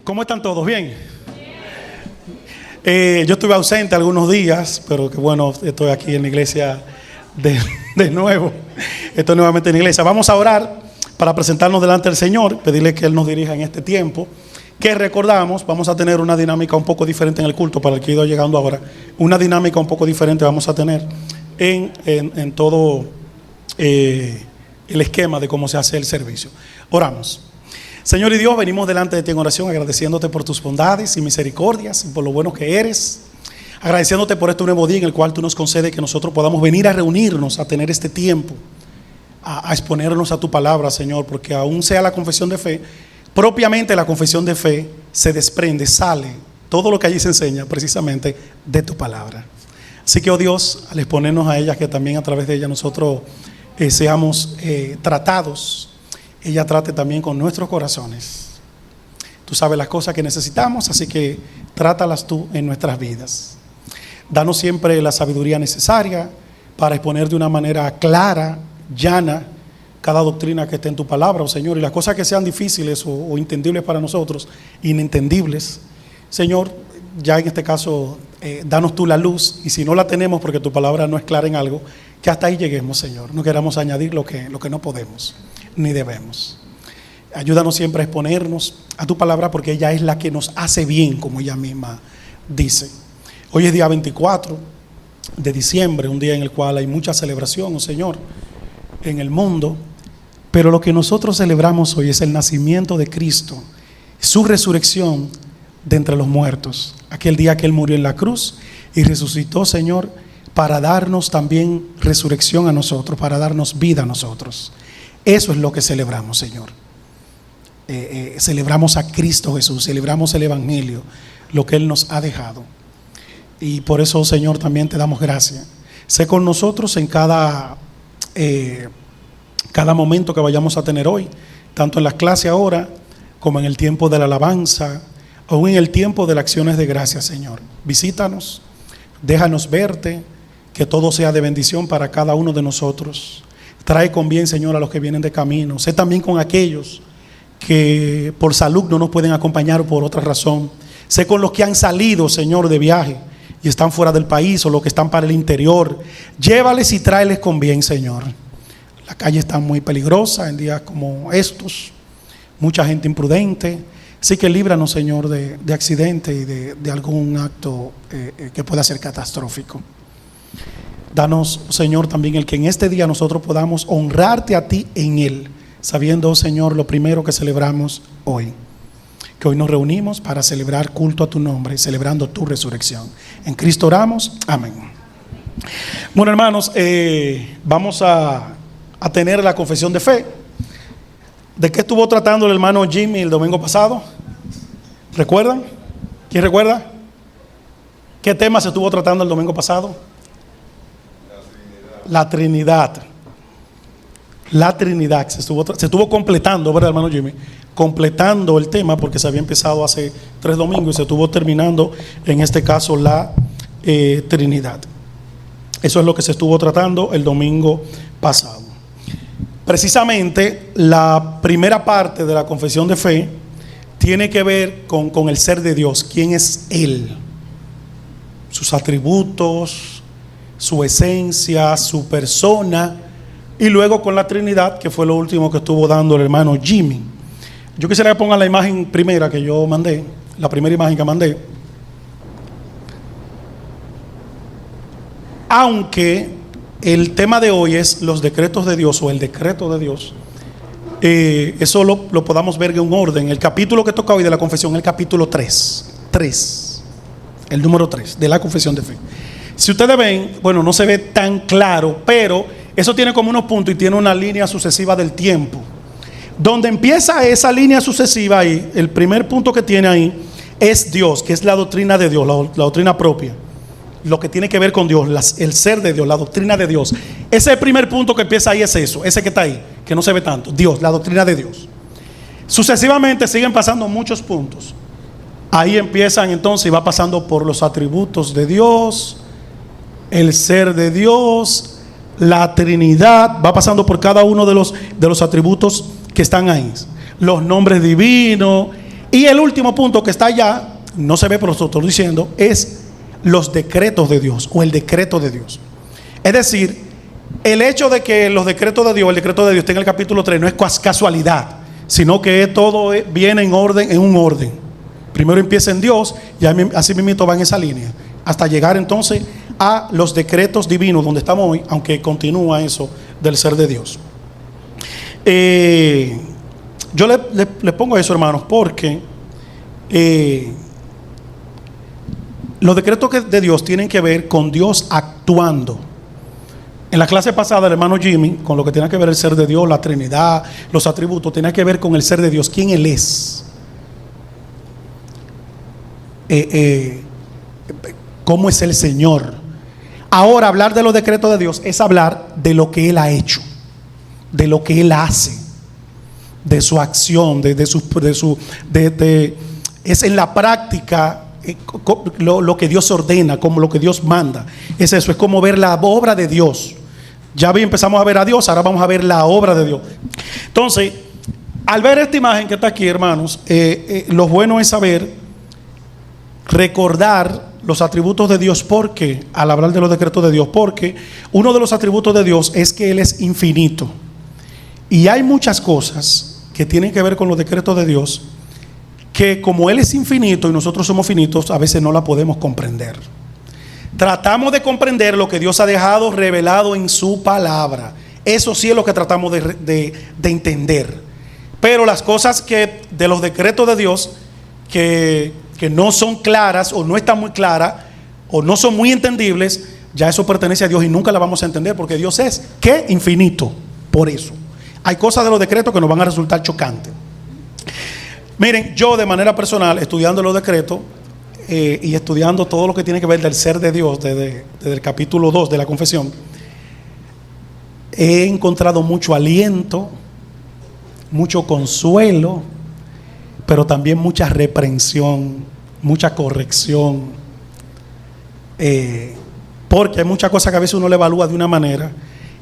¿Cómo están todos? ¿Bien? Yo estuve ausente algunos días, pero que bueno, estoy aquí en la iglesia de nuevo. Estoy nuevamente en la iglesia. Vamos a orar para presentarnos delante del Señor, pedirle que Él nos dirija en este tiempo. Que recordamos, vamos a tener una dinámica un poco diferente en el culto para el que ha ido llegando ahora. Una dinámica un poco diferente vamos a tener en todo el esquema de cómo se hace el servicio. Oramos. Señor y Dios, venimos delante de ti en oración agradeciéndote por tus bondades y misericordias y por lo bueno que eres, agradeciéndote por este nuevo día en el cual tú nos concedes que nosotros podamos venir a reunirnos, a tener este tiempo, a exponernos a tu palabra, Señor, porque aún sea la confesión de fe, propiamente la confesión de fe se desprende, sale todo lo que allí se enseña precisamente de tu palabra. Así que, oh Dios, al exponernos a ella, que también a través de ella nosotros seamos tratados, ella trate también con nuestros corazones. Tú sabes las cosas que necesitamos, así que trátalas tú en nuestras vidas. Danos siempre la sabiduría necesaria para exponer de una manera clara, llana, cada doctrina que esté en tu palabra, oh Señor, y las cosas que sean difíciles o entendibles para nosotros, inentendibles, Señor, ya en este caso, danos tú la luz, y si no la tenemos porque tu palabra no es clara en algo, que hasta ahí lleguemos, Señor. No queramos añadir lo que no podemos ni debemos. Ayúdanos siempre a exponernos a tu palabra, porque ella es la que nos hace bien, como ella misma dice. Hoy es día 24 de diciembre, un día en el cual hay mucha celebración, oh Señor, en el mundo, pero lo que nosotros celebramos hoy es el nacimiento de Cristo, su resurrección de entre los muertos, aquel día que Él murió en la cruz y resucitó, Señor, para darnos también resurrección a nosotros, para darnos vida a nosotros. Eso es lo que celebramos, Señor. Celebramos a Cristo Jesús, celebramos el Evangelio, lo que Él nos ha dejado. Y por eso, Señor, también te damos gracias. Sé con nosotros en cada momento que vayamos a tener hoy, tanto en las clases ahora, como en el tiempo de la alabanza, o en el tiempo de las acciones de gracias, Señor. Visítanos, déjanos verte, que todo sea de bendición para cada uno de nosotros. Trae con bien, Señor, a los que vienen de camino. Sé también con aquellos que por salud no nos pueden acompañar o por otra razón. Sé con los que han salido, Señor, de viaje y están fuera del país, o los que están para el interior. Llévales y tráeles con bien, Señor. La calle está muy peligrosa en días como estos. Mucha gente imprudente. Así que líbranos, Señor, de accidente y de algún acto que pueda ser catastrófico. Danos, Señor, también el que en este día nosotros podamos honrarte a ti en Él, sabiendo, Señor, lo primero que celebramos hoy, que hoy nos reunimos para celebrar culto a tu nombre, celebrando tu resurrección. En Cristo oramos, amén. Bueno, hermanos, vamos a tener la confesión de fe. ¿De qué estuvo tratando el hermano Jimmy el domingo pasado? ¿Recuerdan? ¿Quién recuerda? ¿Qué tema se estuvo tratando el domingo pasado? La Trinidad. La Trinidad. Se estuvo completando, ¿verdad, hermano Jimmy? Completando el tema, porque se había empezado hace 3 domingos y se estuvo terminando, en este caso, la Trinidad. Eso es lo que se estuvo tratando el domingo pasado. Precisamente la primera parte de la confesión de fe tiene que ver con el ser de Dios. ¿Quién es Él? Sus atributos, su esencia, su persona, y luego con la Trinidad, que fue lo último que estuvo dando el hermano Jimmy. Yo quisiera que pongan la imagen primera que yo mandé, la primera imagen que mandé. Aunque el tema de hoy es los decretos de Dios o el decreto de Dios, eso lo podamos ver en un orden. El capítulo que toca hoy de la confesión, el capítulo 3, el número 3 de la confesión de fe. Si ustedes ven, bueno, no se ve tan claro, pero eso tiene como unos puntos y tiene una línea sucesiva del tiempo. Donde empieza esa línea sucesiva ahí, el primer punto que tiene ahí es Dios, que es la doctrina de Dios, la doctrina propia. Lo que tiene que ver con Dios, el ser de Dios, la doctrina de Dios. Ese primer punto que empieza ahí es eso, ese que está ahí, que no se ve tanto, Dios, la doctrina de Dios. Sucesivamente siguen pasando muchos puntos. Ahí empiezan entonces y va pasando por los atributos de Dios, el ser de Dios, la Trinidad, va pasando por cada uno de los atributos que están ahí, los nombres divinos, Y el último punto que está allá, no se ve pero lo estoy diciendo, es los decretos de Dios o el decreto de Dios. Es decir, el hecho de que los decretos de Dios, el decreto de Dios esté en el capítulo 3 no es casualidad, sino que todo viene en orden, en un orden. Primero empieza en Dios y así mismo va en esa línea, hasta llegar entonces a los decretos divinos donde estamos hoy, aunque continúa eso del ser de Dios. Yo le pongo eso, hermanos, porque los decretos de Dios tienen que ver con Dios actuando. En la clase pasada el hermano Jimmy, con lo que tiene que ver el ser de Dios, la Trinidad, los atributos, tiene que ver con el ser de Dios, quién Él es, cómo es el Señor. Ahora hablar de los decretos de Dios es hablar de lo que Él ha hecho, de lo que Él hace, de su acción, es en la práctica lo que Dios ordena, como lo que Dios manda. Es eso, es como ver la obra de Dios. Ya empezamos a ver a Dios, ahora vamos a ver la obra de Dios. Entonces, al ver esta imagen que está aquí, hermanos, lo bueno es saber recordar los atributos de Dios. Porque al hablar de los decretos de Dios, porque uno de los atributos de Dios es que Él es infinito, y hay muchas cosas que tienen que ver con los decretos de Dios que, como Él es infinito y nosotros somos finitos, a veces no la podemos comprender. Tratamos de comprender lo que Dios ha dejado revelado en su palabra. Eso sí es lo que tratamos de entender. Pero las cosas que de los decretos de Dios que no son claras, o no están muy claras, o no son muy entendibles, ya eso pertenece a Dios y nunca la vamos a entender, porque Dios es ¿qué? Infinito. Por eso hay cosas de los decretos que nos van a resultar chocantes. Miren, yo de manera personal, estudiando los decretos y estudiando todo lo que tiene que ver del ser de Dios desde el capítulo 2 de la confesión, he encontrado mucho aliento, mucho consuelo, pero también mucha reprensión, mucha corrección, porque hay muchas cosas que a veces uno le evalúa de una manera,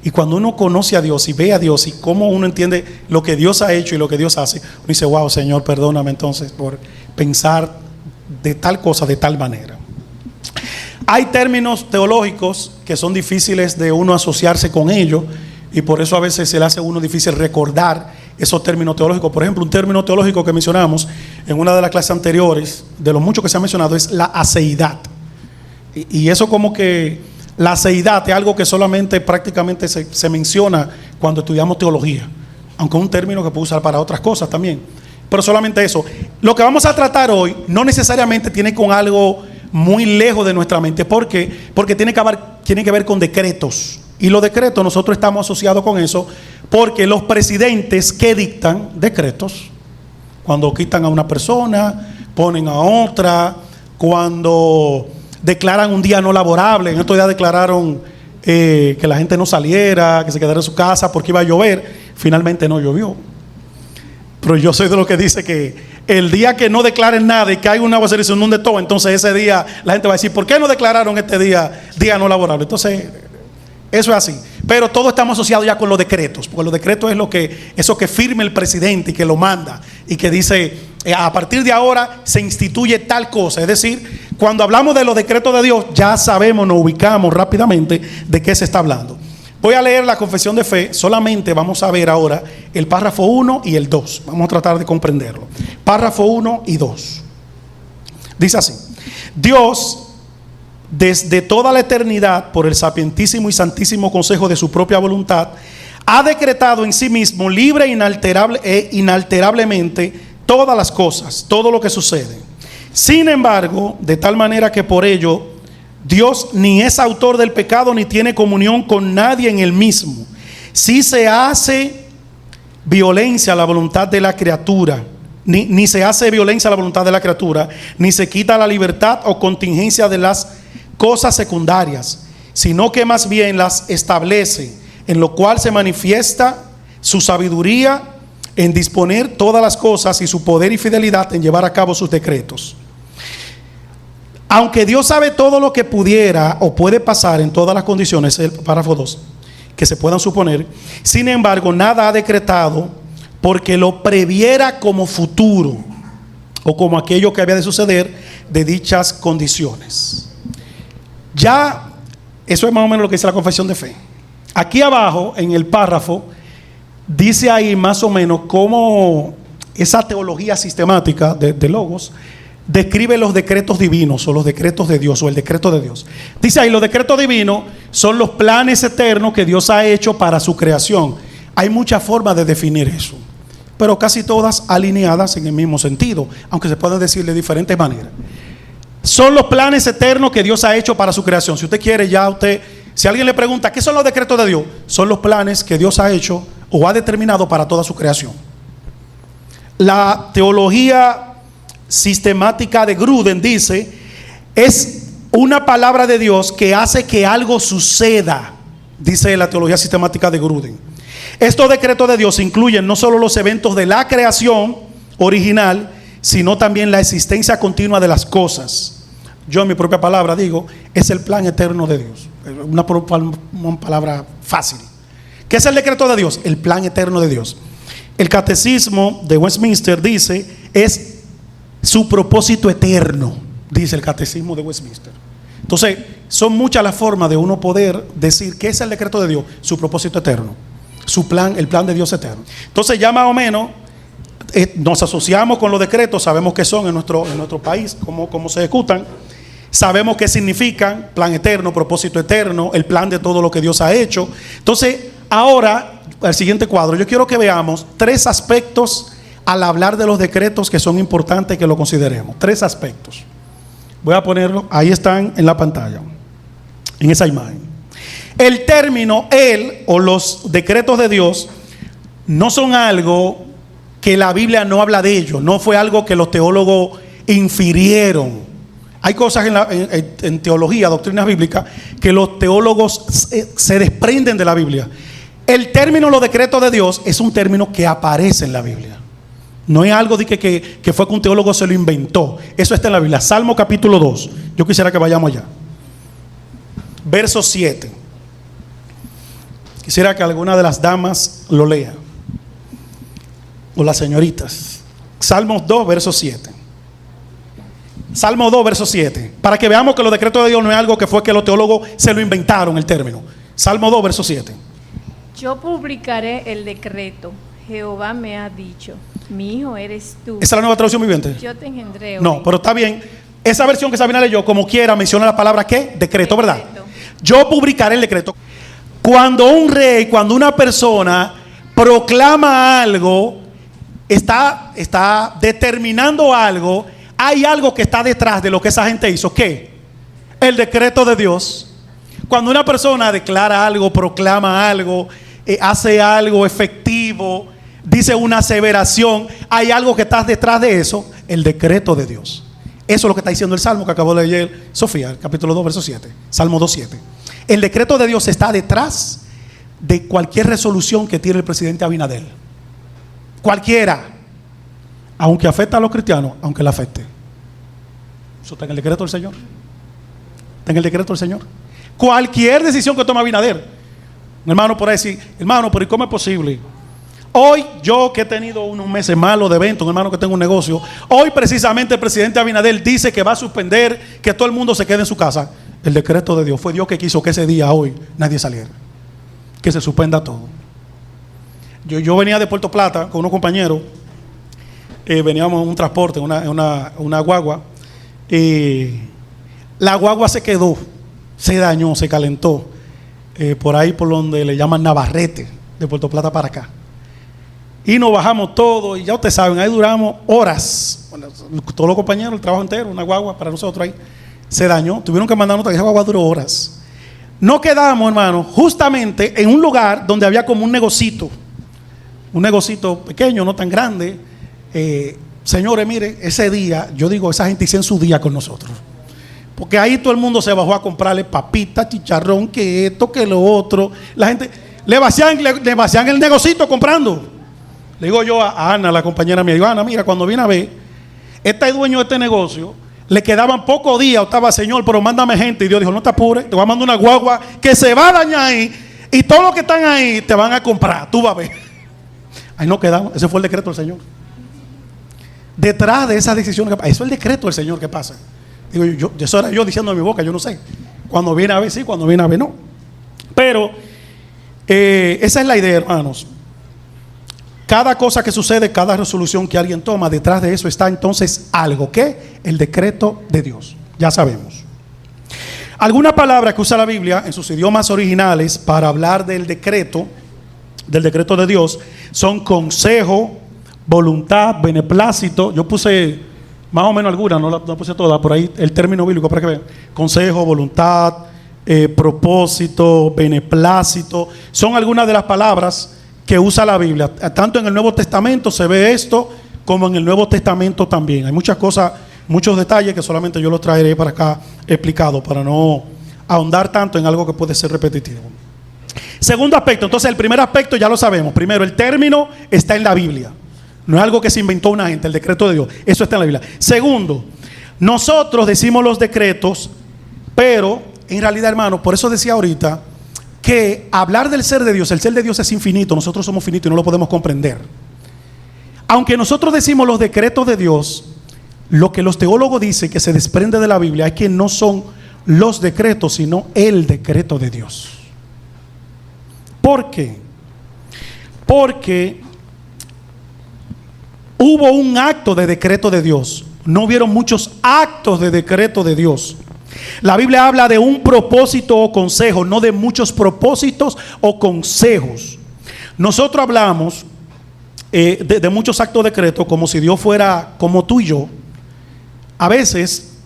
y cuando uno conoce a Dios y ve a Dios y cómo uno entiende lo que Dios ha hecho y lo que Dios hace, uno dice: wow, Señor, perdóname entonces por pensar de tal cosa de tal manera. Hay términos teológicos que son difíciles de uno asociarse con ellos, y por eso a veces se le hace a uno difícil recordar esos términos teológicos. Por ejemplo, un término teológico que mencionamos en una de las clases anteriores, de los muchos que se han mencionado, es la aceidad. Y eso, como que la aceidad es algo que solamente prácticamente se menciona cuando estudiamos teología, aunque es un término que puede usar para otras cosas también, pero solamente eso. Lo que vamos a tratar hoy no necesariamente tiene con algo muy lejos de nuestra mente. ¿Por qué? Porque tiene que ver con decretos. Y los decretos, nosotros estamos asociados con eso, porque los presidentes que dictan decretos, cuando quitan a una persona, ponen a otra, cuando declaran un día no laborable. En estos días declararon que la gente no saliera, que se quedara en su casa porque iba a llover. Finalmente no llovió. Pero yo soy de los que dice que el día que no declaren nada y que hay una aguacero y se inunde todo, entonces ese día la gente va a decir: ¿por qué no declararon este día no laborable? Entonces, eso es así. Pero todos estamos asociados ya con los decretos, porque los decretos es eso que firma el presidente y que lo manda y que dice: a partir de ahora se instituye tal cosa. Es decir, cuando hablamos de los decretos de Dios, ya sabemos, nos ubicamos rápidamente de qué se está hablando. Voy a leer la confesión de fe. Solamente vamos a ver ahora el párrafo 1 y el 2. Vamos a tratar de comprenderlo. Párrafo 1 y 2. Dice así: Dios, desde toda la eternidad, por el sapientísimo y santísimo consejo de su propia voluntad, ha decretado en sí mismo, libre e inalterablemente, todas las cosas, todo lo que sucede. Sin embargo, de tal manera que por ello Dios ni es autor del pecado ni tiene comunión con nadie en el mismo. Si se hace violencia a la voluntad de la criatura, ni se hace violencia a la voluntad de la criatura, ni se quita la libertad o contingencia de las cosas secundarias, sino que más bien las establece, en lo cual se manifiesta su sabiduría en disponer todas las cosas y su poder y fidelidad en llevar a cabo sus decretos. Aunque Dios sabe todo lo que pudiera o puede pasar en todas las condiciones, el párrafo 2, que se puedan suponer, sin embargo, nada ha decretado porque lo previera como futuro. o como aquello que había de suceder de dichas condiciones. Ya, eso es más o menos lo que dice la confesión de fe. Aquí abajo, en el párrafo, dice ahí más o menos cómo esa teología sistemática de Logos describe los decretos divinos o los decretos de Dios o el decreto de Dios. Dice ahí, los decretos divinos son los planes eternos que Dios ha hecho para su creación. Hay muchas formas de definir eso, pero casi todas alineadas en el mismo sentido, aunque se pueden decir de diferentes maneras. Son los planes eternos que Dios ha hecho para su creación. Si usted quiere, si alguien le pregunta, ¿qué son los decretos de Dios? Son los planes que Dios ha hecho o ha determinado para toda su creación. La teología sistemática de Gruden dice, es una palabra de Dios que hace que algo suceda, dice la teología sistemática de Gruden. Estos decretos de Dios incluyen no solo los eventos de la creación original, sino también la existencia continua de las cosas. Yo en mi propia palabra digo, es el plan eterno de Dios. Una palabra fácil. ¿Qué es el decreto de Dios? El plan eterno de Dios. El catecismo de Westminster dice, es su propósito eterno, dice el catecismo de Westminster. Entonces, son muchas las formas de uno poder decir qué es el decreto de Dios, su propósito eterno, su plan, el plan de Dios eterno. Entonces, ya más o menos nos asociamos con los decretos, sabemos qué son en nuestro país, cómo se ejecutan, sabemos qué significan: plan eterno, propósito eterno, el plan de todo lo que Dios ha hecho. Entonces, ahora, al siguiente cuadro, yo quiero que veamos 3 aspectos al hablar de los decretos que son importantes que lo consideremos. 3 aspectos. Voy a ponerlo, ahí están en la pantalla, en esa imagen. El término "el" o los decretos de Dios no son algo que la Biblia no habla de ellos, no fue algo que los teólogos infirieron. Hay cosas en teología, doctrinas bíblicas, que los teólogos se desprenden de la Biblia. El término "los decretos de Dios" es un término que aparece en la Biblia. No es algo de que fue que un teólogo se lo inventó. Eso está en la Biblia. Salmo capítulo 2. Yo quisiera que vayamos allá. Verso 7. Quisiera que alguna de las damas lo lea, o las señoritas. Salmo 2, verso 7. Salmo 2, verso 7. Para que veamos que los decretos de Dios no es algo que fue que los teólogos se lo inventaron el término. Salmo 2, verso 7. Yo publicaré el decreto. Jehová me ha dicho, mi hijo eres tú. ¿Esa es la Nueva Traducción Viviente? Yo te engendré hoy. No, pero está bien. Esa versión que Sabina leyó, como quiera, menciona la palabra ¿qué? Decreto, ¿verdad? Yo publicaré el decreto. Cuando un rey, cuando una persona proclama algo, está determinando algo, hay algo que está detrás de lo que esa gente hizo. ¿Qué? El decreto de Dios. Cuando una persona declara algo, proclama algo, hace algo efectivo, dice una aseveración, hay algo que está detrás de eso, el decreto de Dios. Eso es lo que está diciendo el Salmo que acabó de leer Sofía, capítulo 2, verso 7. Salmo 2, 7. El decreto de Dios está detrás de cualquier resolución que tiene el presidente Abinader. Cualquiera. Aunque afecta a los cristianos, aunque le afecte. Eso está en el decreto del Señor. Está en el decreto del Señor. Cualquier decisión que tome Abinader. Un hermano por ahí decir, hermano, pero ¿y cómo es posible? Hoy, yo que he tenido unos meses malos de evento, un hermano que tengo un negocio, hoy precisamente el presidente Abinader dice que va a suspender que todo el mundo se quede en su casa. El decreto de Dios, fue Dios que quiso que ese día, hoy, nadie saliera, que se suspenda todo. Yo venía de Puerto Plata con unos compañeros, veníamos en un transporte, una guagua, la guagua se quedó, se dañó, se calentó, por ahí por donde le llaman Navarrete, de Puerto Plata para acá. Y nos bajamos todos, y ya ustedes saben, ahí duramos horas. Bueno, todos los compañeros, el trabajo entero, una guagua para nosotros ahí. Se dañó, tuvieron que mandarnos otra, esa guagua duró horas. Nos quedamos, hermano, justamente en un lugar donde había como un negocito pequeño, no tan grande. Señores, miren, ese día, yo digo, esa gente hizo en su día con nosotros. Porque ahí todo el mundo se bajó a comprarle papitas, chicharrón, que esto, que lo otro. La gente le vacían el negocito comprando. Le digo yo a Ana, la compañera mía, digo, Ana, mira, cuando viene a ver, este dueño de este negocio, le quedaban pocos días, estaba, Señor, pero mándame gente. Y Dios dijo, no te apures, te voy a mandar una guagua que se va a dañar ahí, y todos los que están ahí te van a comprar, tú vas a ver. Ahí nos quedamos, ese fue el decreto del Señor. detrás de esa decisión, eso es el decreto del Señor que pasa. Digo, eso era yo diciendo de mi boca, yo no sé. Cuando viene a ver sí, cuando viene a ver no. Pero esa es la idea, hermanos. Cada cosa que sucede, cada resolución que alguien toma, detrás de eso está entonces algo. ¿Qué? El decreto de Dios. Ya sabemos. Alguna palabra que usa la Biblia en sus idiomas originales para hablar del decreto de Dios son consejo, voluntad, beneplácito. Yo puse más o menos algunas, no la puse todas, por ahí el término bíblico para que vean. Consejo, voluntad, propósito, beneplácito. Son algunas de las palabras que usa la Biblia. Tanto en el Nuevo Testamento se ve esto, como en el Nuevo Testamento también. Hay muchas cosas, muchos detalles que solamente yo los traeré para acá explicado, para no ahondar tanto en algo que puede ser repetitivo. Segundo aspecto, entonces el primer aspecto ya lo sabemos. Primero, el término está en la Biblia. No es algo que se inventó una gente, el decreto de Dios. Eso está en la Biblia. Segundo, nosotros decimos los decretos, pero en realidad, hermano, por eso decía ahorita que hablar del ser de Dios, el ser de Dios es infinito, nosotros somos finitos y no lo podemos comprender. Aunque nosotros decimos los decretos de Dios, lo que los teólogos dicen que se desprende de la Biblia es que no son los decretos, sino el decreto de Dios. ¿Por qué? Porque hubo un acto de decreto de Dios. No hubieron muchos actos de decreto de Dios. La Biblia habla de un propósito o consejo, no de muchos propósitos o consejos. Nosotros hablamos de muchos actos de decreto como si Dios fuera como tú y yo. A veces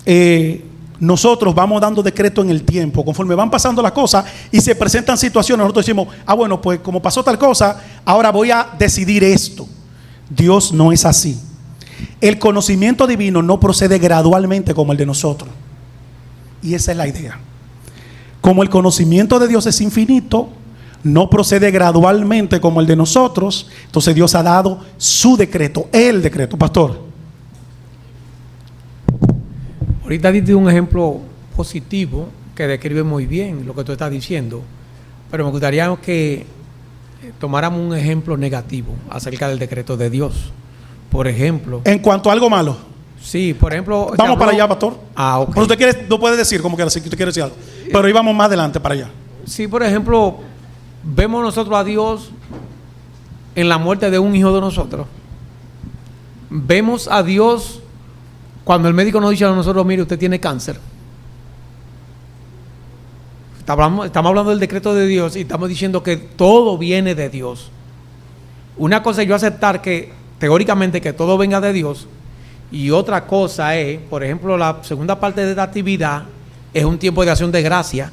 nosotros vamos dando decreto en el tiempo, conforme van pasando las cosas y se presentan situaciones, nosotros decimos, bueno, pues como pasó tal cosa, ahora voy a decidir esto. Dios no es así. El conocimiento divino no procede gradualmente como el de nosotros. Y esa es la idea. Como el conocimiento de Dios es infinito, no procede gradualmente como el de nosotros. Entonces Dios ha dado su decreto, el decreto. Pastor. Ahorita diste un ejemplo positivo que describe muy bien lo que tú estás diciendo, pero me gustaría que tomáramos un ejemplo negativo acerca del decreto de Dios. Por ejemplo, en cuanto a algo malo. Sí, por ejemplo. Vamos para allá, pastor. Ok. Pero usted quiere, no puede decir como quiera, si usted quiere decir algo. Pero íbamos más adelante para allá. Sí, por ejemplo, vemos nosotros a Dios en la muerte de un hijo de nosotros. Vemos a Dios cuando el médico nos dice a nosotros, mire, usted tiene cáncer. Estamos hablando del decreto de Dios y estamos diciendo que todo viene de Dios. Una cosa es yo aceptar que teóricamente que todo venga de Dios, y otra cosa es, por ejemplo, la segunda parte de esta actividad es un tiempo de acción de gracia.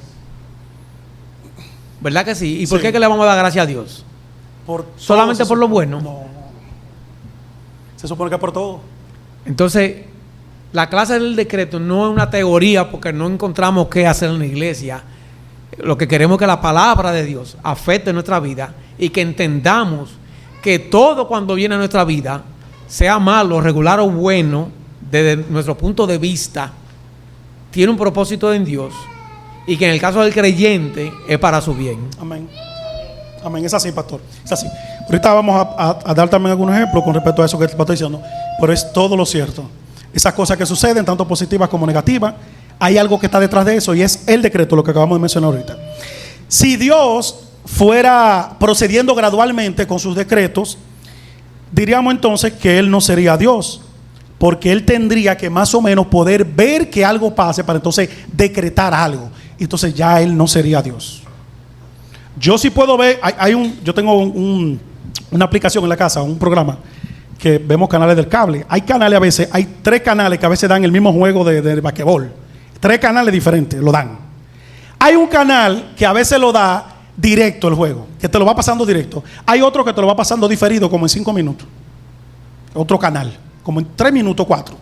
¿Verdad que sí? ¿Y por qué que le vamos a dar gracias a Dios? ¿Solamente por lo bueno? No. Se supone que es por todo. Entonces, la clase del decreto no es una teoría porque no encontramos qué hacer en la iglesia. Lo que queremos es que la palabra de Dios afecte nuestra vida y que entendamos que todo cuando viene a nuestra vida, sea malo, regular o bueno, desde nuestro punto de vista, tiene un propósito en Dios y que en el caso del creyente es para su bien. Amén. Amén. Es así, pastor. Es así. Ahorita vamos a dar también algunos ejemplos con respecto a eso que el pastor está diciendo, pero es todo lo cierto. Esas cosas que suceden, tanto positivas como negativas, hay algo que está detrás de eso y es el decreto, lo que acabamos de mencionar ahorita. Si Dios fuera procediendo gradualmente con sus decretos, diríamos entonces que Él no sería Dios, porque Él tendría que más o menos poder ver que algo pase para entonces decretar algo. Entonces ya Él no sería Dios. Yo sí puedo ver, yo tengo una aplicación en la casa, un programa que vemos canales del cable. Hay canales a veces, hay 3 canales que a veces dan el mismo juego de basquetbol. 3 canales diferentes lo dan. Hay un canal que a veces lo da directo el juego, que te lo va pasando directo. Hay otro que te lo va pasando diferido, como en 5 minutos. Otro canal, como en 3 minutos, 4.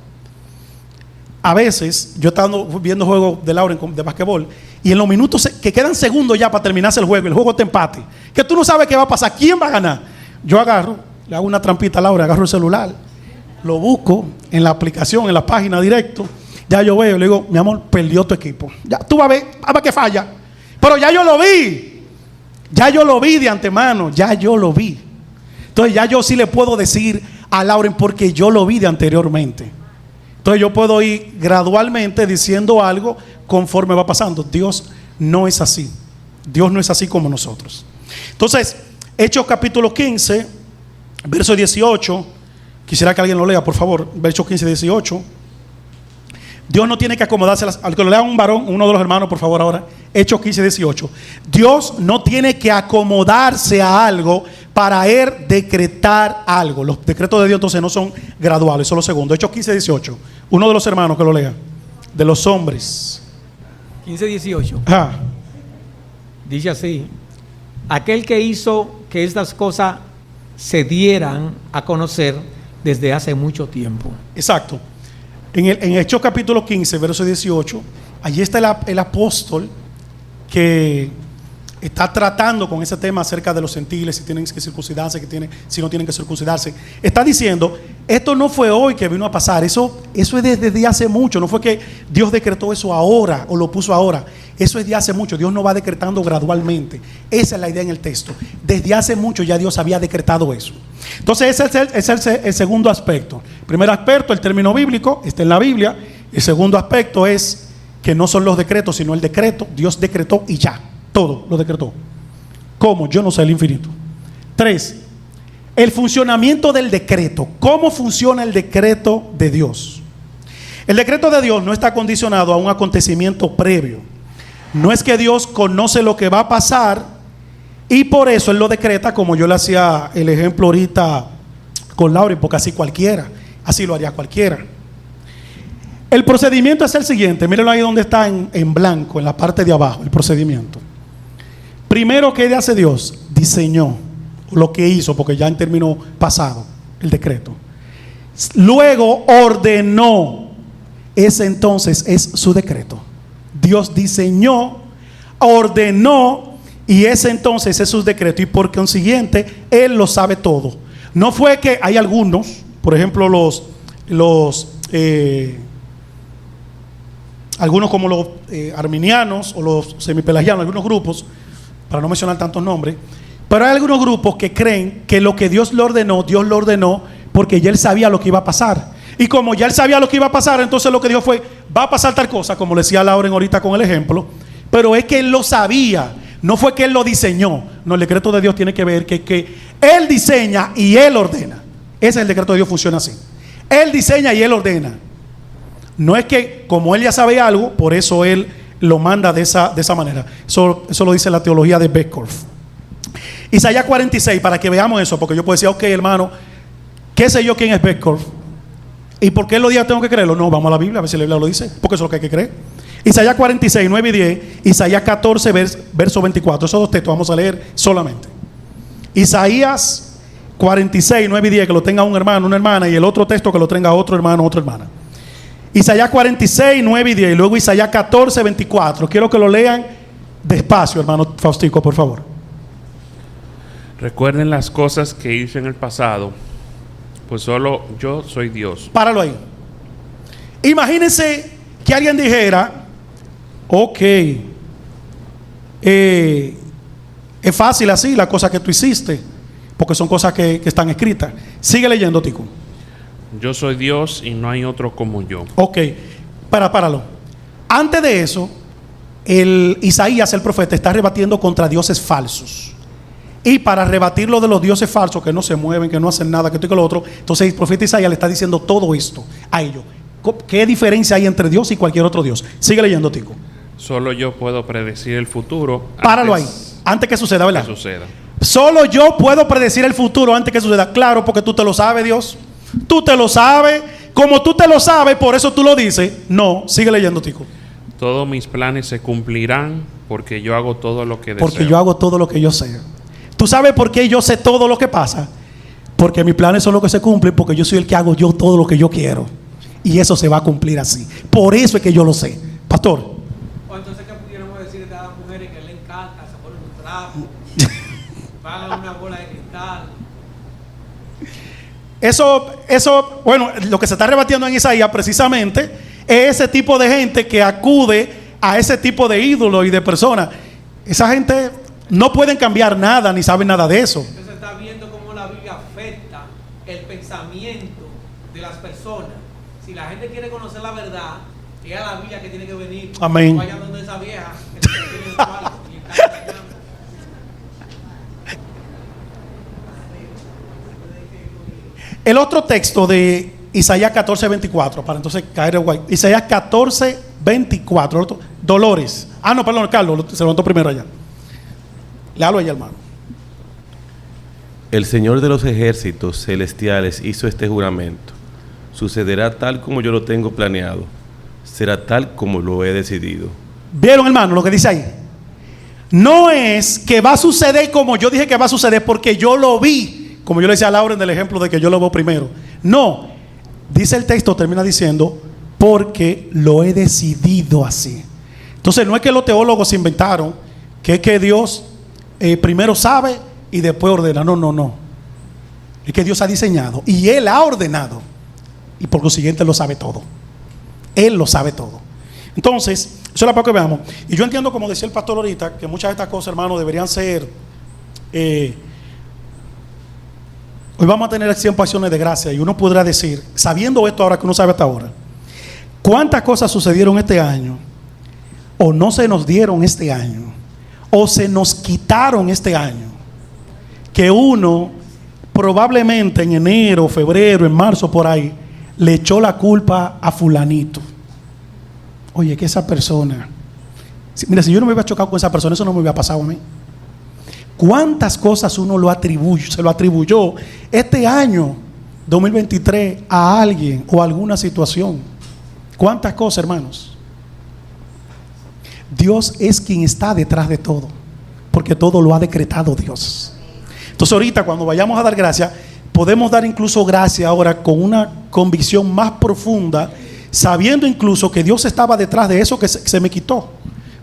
A veces, yo estaba viendo juegos de Lauren de basquetbol, y en los minutos que quedan segundos ya para terminarse el juego te empate, que tú no sabes qué va a pasar, quién va a ganar. Yo agarro, le hago una trampita a Laura, agarro el celular, lo busco en la aplicación, en la página directo, ya yo veo, le digo, mi amor, perdió tu equipo. Ya, tú vas a ver que falla. Pero ya yo lo vi. Ya yo lo vi de antemano, ya yo lo vi. Entonces ya yo sí le puedo decir a Lauren porque yo lo vi de anteriormente. Entonces yo puedo ir gradualmente diciendo algo conforme va pasando. Dios no es así. Dios no es así como nosotros. Entonces, Hechos capítulo 15, verso 18. Quisiera que alguien lo lea, por favor. Verso 15, 18. Dios no tiene que acomodarse al que lo lea un varón, uno de los hermanos, por favor, ahora. Hechos 15, 18. Dios no tiene que acomodarse a algo para él decretar algo. Los decretos de Dios entonces no son graduales, son los segundos. Hechos 15, 18. Uno de los hermanos que lo lea. De los hombres. 15, 18. Ah. Dice así: aquel que hizo que estas cosas se dieran a conocer desde hace mucho tiempo. Exacto. En Hechos capítulo 15, verso 18, allí está el apóstol que está tratando con ese tema acerca de los gentiles, si tienen que circuncidarse, si no tienen que circuncidarse. Está diciendo, esto no fue hoy que vino a pasar, eso es desde hace mucho, no fue que Dios decretó eso ahora o lo puso ahora, eso es de hace mucho. Dios no va decretando gradualmente. Esa es la idea en el texto. Desde hace mucho ya Dios había decretado eso. Entonces ese es el segundo aspecto. El primer aspecto, el término bíblico, está en la Biblia. El segundo aspecto es que no son los decretos, sino el decreto. Dios decretó y ya, todo lo decretó. ¿Cómo? Yo no sé, el infinito. 3. El funcionamiento del decreto. ¿Cómo funciona el decreto de Dios? El decreto de Dios no está condicionado a un acontecimiento previo. No es que Dios conoce lo que va a pasar y por eso Él lo decreta, como yo le hacía el ejemplo ahorita con Laura, porque así cualquiera, así lo haría cualquiera. El procedimiento es el siguiente, mírenlo ahí donde está en blanco, en la parte de abajo, el procedimiento. Primero, ¿qué hace Dios? Diseñó lo que hizo, porque ya en término pasado, el decreto. Luego ordenó, ese entonces es su decreto. Dios diseñó, ordenó, y ese entonces es su decreto, y por consiguiente Él lo sabe todo. No fue que hay algunos, por ejemplo algunos como los arminianos o los semipelagianos, algunos grupos, para no mencionar tantos nombres, pero hay algunos grupos que creen que lo que Dios lo ordenó porque ya Él sabía lo que iba a pasar. Y como ya Él sabía lo que iba a pasar, entonces lo que dijo fue, va a pasar tal cosa, como le decía Lauren ahorita con el ejemplo, pero es que Él lo sabía, no fue que Él lo diseñó. No, el decreto de Dios tiene que ver que Él diseña y Él ordena. Ese es el decreto de Dios, funciona así. Él diseña y Él ordena. No es que como Él ya sabe algo, por eso Él lo manda de esa manera. Eso lo dice la teología de Beckhoff. Isaías 46, para que veamos eso, porque yo puedo decir, ok, hermano, ¿qué sé yo quién es Beckhoff? ¿Y por qué los días tengo que creerlo? No, vamos a la Biblia, a ver si la Biblia lo dice, porque eso es lo que hay que creer. Isaías 46, 9 y 10, Isaías 14, verso 24. Esos dos textos vamos a leer solamente. Isaías 46, 9 y 10, que lo tenga un hermano, una hermana, y el otro texto que lo tenga otro hermano, otra hermana. Isaías 46, 9 y 10, y luego Isaías 14, 24. Quiero que lo lean despacio, hermano Faustico, por favor. Recuerden las cosas que hice en el pasado, pues solo yo soy Dios. Páralo ahí. Imagínense que alguien dijera, ok, es fácil así la cosa que tú hiciste, porque son cosas que están escritas. Sigue leyendo, Tico. Yo soy Dios y no hay otro como yo. Ok, páralo. Antes de eso, Isaías, el profeta, está rebatiendo contra dioses falsos. Y para rebatir lo de los dioses falsos que no se mueven, que no hacen nada, que esto y que lo otro, entonces el profeta Isaías le está diciendo todo esto a ellos. ¿Qué diferencia hay entre Dios y cualquier otro Dios? Sigue leyendo, Tico. Solo yo puedo predecir el futuro. Páralo ahí, antes que suceda, ¿verdad? Que suceda. Solo yo puedo predecir el futuro antes que suceda. Claro, porque tú te lo sabes, Dios. Tú te lo sabes. Como tú te lo sabes, por eso tú lo dices. No, sigue leyendo, Tico. Todos mis planes se cumplirán porque yo hago todo lo que deseo. Porque yo hago todo lo que yo sé. ¿Tú sabes por qué yo sé todo lo que pasa? Porque mis planes son los que se cumplen, porque yo soy el que hago yo todo lo que yo quiero. Y eso se va a cumplir así. Por eso es que yo lo sé. Pastor. O entonces, ¿qué pudiéramos decir de las mujeres que le encanta, se ponen un trapo, pagan una bola de cristal? Eso, bueno, lo que se está rebatiendo en Isaías precisamente es ese tipo de gente que acude a ese tipo de ídolos y de personas. Esa gente no pueden cambiar nada ni saben nada de eso. Entonces está viendo cómo la Biblia afecta el pensamiento de las personas. Si la gente quiere conocer la verdad, es a la Biblia que tiene que venir. Amén. No vayan donde esa vieja que tiene el cuarto y está engañando. El otro texto de Isaías 14:24, para entonces caer en guay. Isaías 14:24, Dolores. No, perdón, Carlos, se levantó primero allá. Léalo allá, hermano. El Señor de los ejércitos celestiales hizo este juramento. Sucederá tal como yo lo tengo planeado. Será tal como lo he decidido. ¿Vieron, hermano, lo que dice ahí? No es que va a suceder como yo dije que va a suceder porque yo lo vi, como yo le decía a Laura en el ejemplo de que yo lo veo primero. No, dice el texto, termina diciendo, porque lo he decidido así. Entonces no es que los teólogos se inventaron, que es que Dios primero sabe y después ordena. No. Es que Dios ha diseñado y Él ha ordenado y por consiguiente lo sabe todo. Él lo sabe todo. Entonces, eso es lo que veamos. Y yo entiendo, como decía el pastor ahorita, que muchas de estas cosas, hermano, deberían ser... hoy vamos a tener 100 pasiones de gracia y uno podrá decir, sabiendo esto ahora que uno sabe hasta ahora, ¿cuántas cosas sucedieron este año? O no se nos dieron este año, o se nos quitaron este año, que uno probablemente en enero, febrero, en marzo, por ahí, le echó la culpa a fulanito. Oye, que esa persona, mira, si yo no me hubiera chocado con esa persona, eso no me hubiera pasado a mí. ¿Cuántas cosas uno se lo atribuyó este año 2023 a alguien o a alguna situación? ¿Cuántas cosas, hermanos? Dios es quien está detrás de todo, porque todo lo ha decretado Dios. Entonces ahorita cuando vayamos a dar gracias, podemos dar incluso gracias ahora con una convicción más profunda, sabiendo incluso que Dios estaba detrás de eso que se me quitó,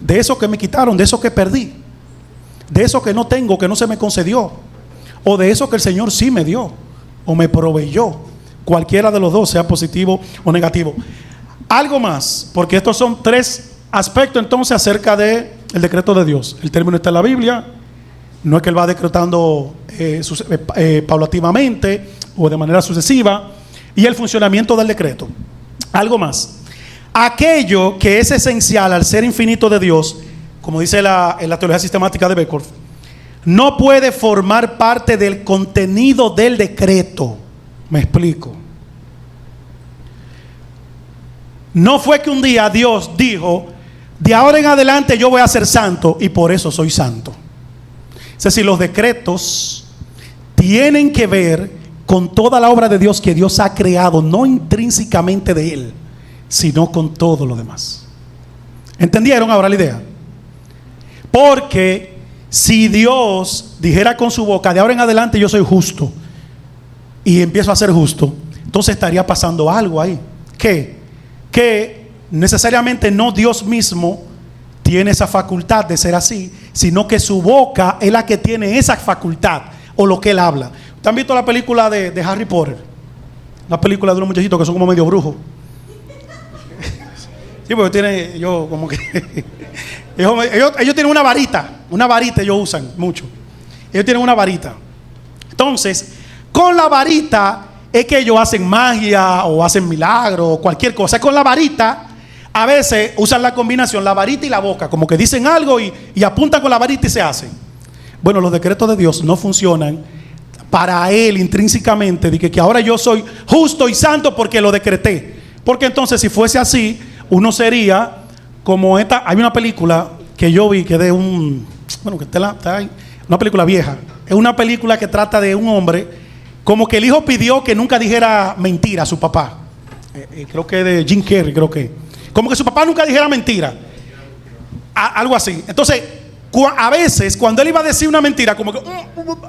de eso que me quitaron, de eso que perdí, de eso que no tengo, que no se me concedió, o de eso que el Señor sí me dio o me proveyó, cualquiera de los dos, sea positivo o negativo. Algo más, porque estos son 3 aspectos entonces acerca del decreto de Dios. El término está en la Biblia, no es que Él va decretando paulativamente o de manera sucesiva, y el funcionamiento del decreto. Algo más, aquello que es esencial al ser infinito de Dios, como dice en la teología sistemática de Beckhoff, no puede formar parte del contenido del decreto. Me explico. No fue que un día Dios dijo, de ahora en adelante yo voy a ser santo y por eso soy santo. Es decir, los decretos tienen que ver con toda la obra de Dios que Dios ha creado, no intrínsecamente de Él, sino con todo lo demás. ¿Entendieron ahora la idea? Porque si Dios dijera con su boca, de ahora en adelante yo soy justo, y empiezo a ser justo, entonces estaría pasando algo ahí. Que necesariamente no Dios mismo tiene esa facultad de ser así, sino que su boca es la que tiene esa facultad, o lo que Él habla. ¿Ustedes han visto la película de Harry Potter? Una película de unos muchachitos que son como medio brujos. Sí, porque tienen, yo como que ellos tienen una varita ellos usan mucho. Ellos tienen una varita. Entonces, con la varita es que ellos hacen magia o hacen milagros o cualquier cosa. Con la varita, a veces usan la combinación, la varita y la boca, como que dicen algo y apuntan con la varita y se hacen. Bueno, los decretos de Dios no funcionan para Él intrínsecamente, de que ahora yo soy justo y santo porque lo decreté. Porque entonces si fuese así, uno sería como esta. Hay una película que yo vi que está ahí, una película vieja. Es una película que trata de un hombre, como que el hijo pidió que nunca dijera mentira a su papá. Creo que de Jim Carrey, como que su papá nunca dijera mentira. Algo así. Entonces, a veces cuando él iba a decir una mentira, como que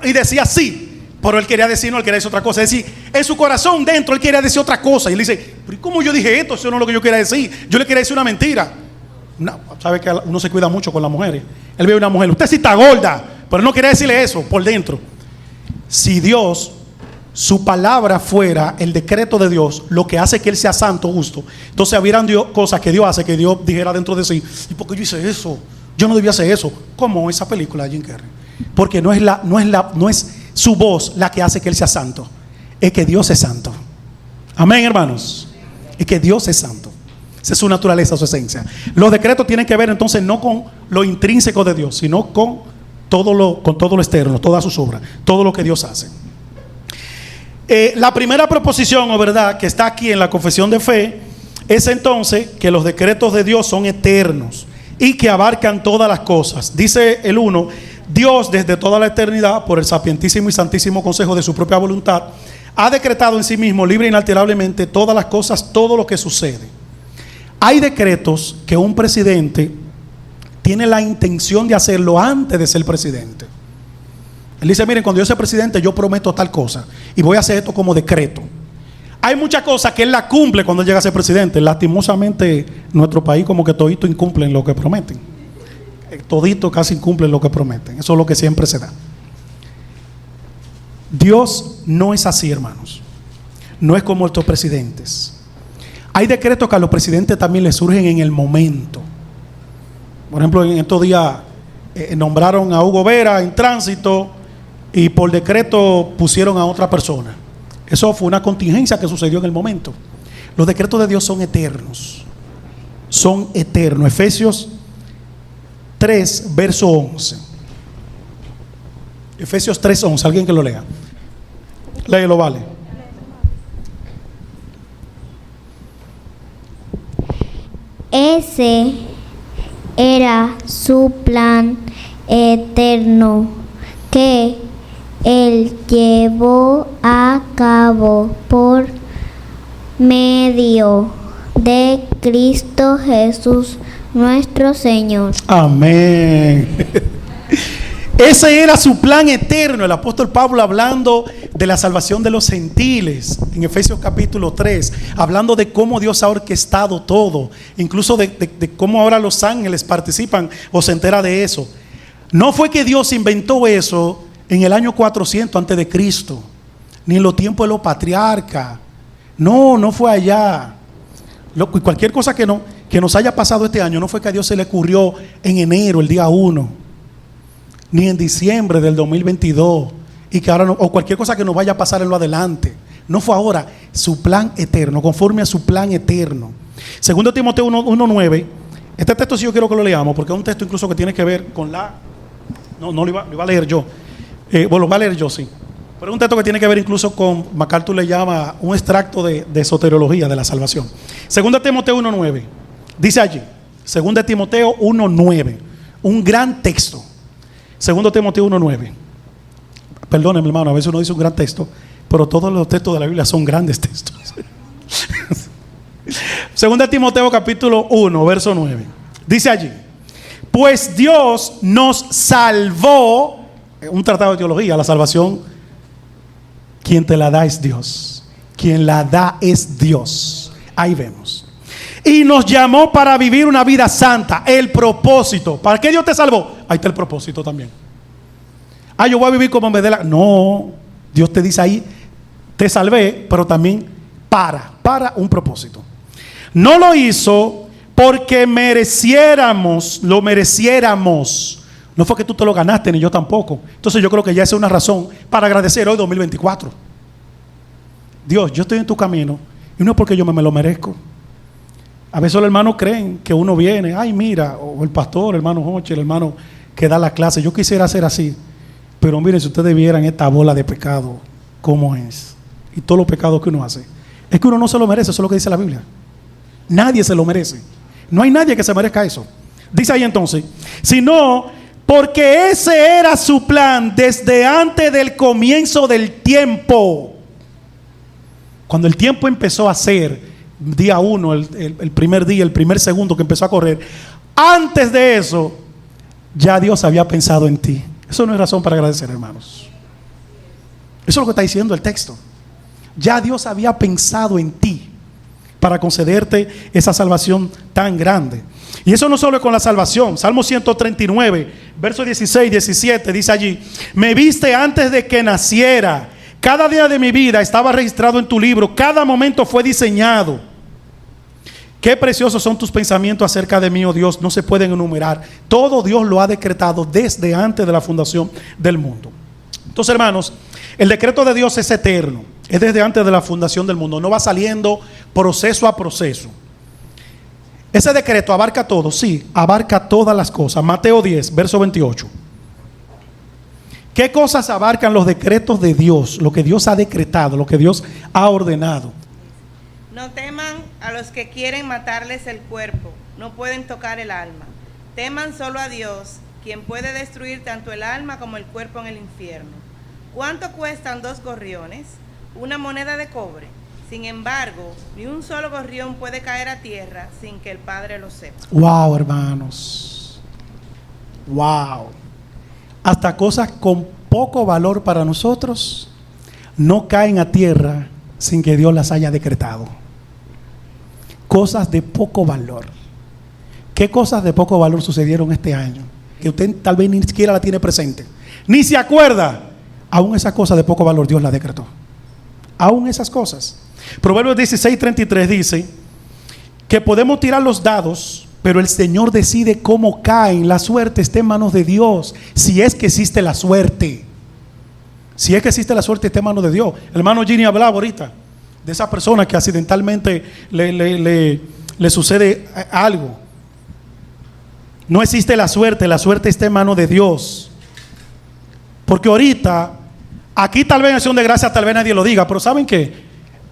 y decía sí, pero él quería decir, no, él quería decir otra cosa. Es decir, en su corazón dentro él quería decir otra cosa. Y él dice, pero ¿cómo yo dije esto? Eso no es lo que yo quería decir. Yo le quería decir una mentira. No, sabe que uno se cuida mucho con las mujeres. Él ve a una mujer, usted sí está gorda, pero él no quería decirle eso por dentro. Si Dios, su palabra fuera el decreto de Dios, lo que hace que Él sea santo, justo, entonces hubieran cosas que Dios hace, que Dios dijera dentro de sí, ¿y por qué yo hice eso? Yo no debía hacer eso. Como esa película de Jim Carrey. Porque no es su voz la que hace que Él sea santo. es que Dios es santo. Amén, hermanos. Es que Dios es santo. Esa es su naturaleza, su esencia. Los decretos tienen que ver entonces no con lo intrínseco de Dios, sino con todo lo externo, todas sus obras, todo lo que Dios hace. La primera proposición o verdad que está aquí en la confesión de fe es entonces que los decretos de Dios son eternos y que abarcan todas las cosas. Dice el 1: Dios desde toda la eternidad, por el sapientísimo y santísimo consejo de su propia voluntad, ha decretado en sí mismo, libre e inalterablemente, todas las cosas, todo lo que sucede. Hay decretos que un presidente tiene la intención de hacerlo antes de ser presidente. Él dice: miren, cuando yo sea presidente yo prometo tal cosa y voy a hacer esto como decreto. Hay muchas cosas que él la cumple cuando él llega a ser presidente. Lastimosamente nuestro país como que todito incumplen lo que prometen. Todito casi incumplen lo que prometen. Eso es lo que siempre se da. Dios no es así, hermanos. No es como estos presidentes. Hay decretos que a los presidentes también les surgen en el momento. Por ejemplo, en estos días nombraron a Hugo Vera en tránsito y por decreto pusieron a otra persona. Eso fue una contingencia que sucedió en el momento. Los decretos de Dios son eternos. Son eternos. Efesios 3, verso 11. Efesios 3, 11. Alguien que lo lea. Léelo, vale. Ese era su plan eterno que Él llevó a cabo por medio de Cristo Jesús nuestro Señor. Amén. Ese era su plan eterno. El apóstol Pablo hablando de la salvación de los gentiles en Efesios capítulo 3, hablando de cómo Dios ha orquestado todo, incluso de cómo ahora los ángeles participan o se entera de eso. No fue que Dios inventó eso en el año 400 antes de Cristo, ni en los tiempos de los patriarcas. No fue allá. Cualquier cosa que nos haya pasado este año no fue que a Dios se le ocurrió en enero, el día 1, ni en diciembre del 2022, y que ahora no, o cualquier cosa que nos vaya a pasar en lo adelante. No fue ahora. Su plan eterno, conforme a su plan eterno. Segundo Timoteo 1:9. Este texto sí yo quiero que lo leamos, porque es un texto incluso que tiene que ver con no lo iba a leer yo. Bueno, lo voy a leer yo, sí. Pero es un texto que tiene que ver incluso con, MacArthur le llama un extracto de soteriología de la salvación. Segundo Timoteo 1:9. Dice allí, Segundo Timoteo 1:9. Un gran texto. Segundo Timoteo 1:9. Perdónenme, hermano, a veces uno dice un gran texto, pero todos los textos de la Biblia son grandes textos. Segundo Timoteo capítulo 1, verso 9. Dice allí: pues Dios nos salvó. Un tratado de teología. La salvación, quien te la da es Dios. Quien la da es Dios. Ahí vemos. Y nos llamó para vivir una vida santa. El propósito. ¿Para qué Dios te salvó? Ahí está el propósito también. Yo voy a vivir como me dé la... No, Dios te dice ahí, te salvé, pero también para un propósito. No lo hizo porque lo mereciéramos. No fue que tú te lo ganaste, ni yo tampoco. Entonces yo creo que ya esa es una razón para agradecer hoy 2024. Dios, yo estoy en tu camino y no es porque yo me lo merezco. A veces los hermanos creen que uno viene, mira, o el pastor, el hermano Joche, el hermano que da la clase, yo quisiera ser así. Pero miren, si ustedes vieran esta bola de pecado, cómo es, y todos los pecados que uno hace, es que uno no se lo merece. Eso es lo que dice la Biblia. Nadie se lo merece. No hay nadie que se merezca eso. Dice ahí entonces, sino porque ese era su plan desde antes del comienzo del tiempo. Cuando el tiempo empezó a ser día 1, el primer día, el primer segundo que empezó a correr, antes de eso ya Dios había pensado en ti. Eso no es razón para agradecer, hermanos. Eso es lo que está diciendo el texto. Ya Dios había pensado en ti para concederte esa salvación tan grande. Y eso no solo es con la salvación. Salmo 139, versos 16 y 17 dice allí: me viste antes de que naciera. Cada día de mi vida estaba registrado en tu libro. Cada momento fue diseñado. Qué preciosos son tus pensamientos acerca de mí, oh Dios. No se pueden enumerar. Todo Dios lo ha decretado desde antes de la fundación del mundo. Entonces, hermanos, el decreto de Dios es eterno. Es desde antes de la fundación del mundo. No va saliendo proceso a proceso. Ese decreto abarca todo, sí, abarca todas las cosas. Mateo 10, verso 28. ¿Qué cosas abarcan los decretos de Dios? Lo que Dios ha decretado, lo que Dios ha ordenado. No teman a los que quieren matarles el cuerpo, no pueden tocar el alma. Teman solo a Dios, quien puede destruir tanto el alma como el cuerpo en el infierno. ¿Cuánto cuestan 2 gorriones? Una moneda de cobre. Sin embargo, ni un solo gorrión puede caer a tierra sin que el Padre lo sepa. Wow, hermanos. Wow. Hasta cosas con poco valor para nosotros no caen a tierra sin que Dios las haya decretado. Cosas de poco valor. ¿Qué cosas de poco valor sucedieron este año? Que usted tal vez ni siquiera la tiene presente, ni se acuerda. Aún esas cosas de poco valor Dios las decretó. Aún esas cosas. Proverbios 16:33 dice que podemos tirar los dados, pero el Señor decide cómo caen. La suerte está en manos de Dios. Si es que existe la suerte. Si es que existe la suerte, está en manos de Dios. El hermano Gini hablaba ahorita de esa persona que accidentalmente le sucede algo. No existe la suerte está en manos de Dios. Porque ahorita, aquí tal vez en acción de gracia, tal vez nadie lo diga, pero ¿saben qué?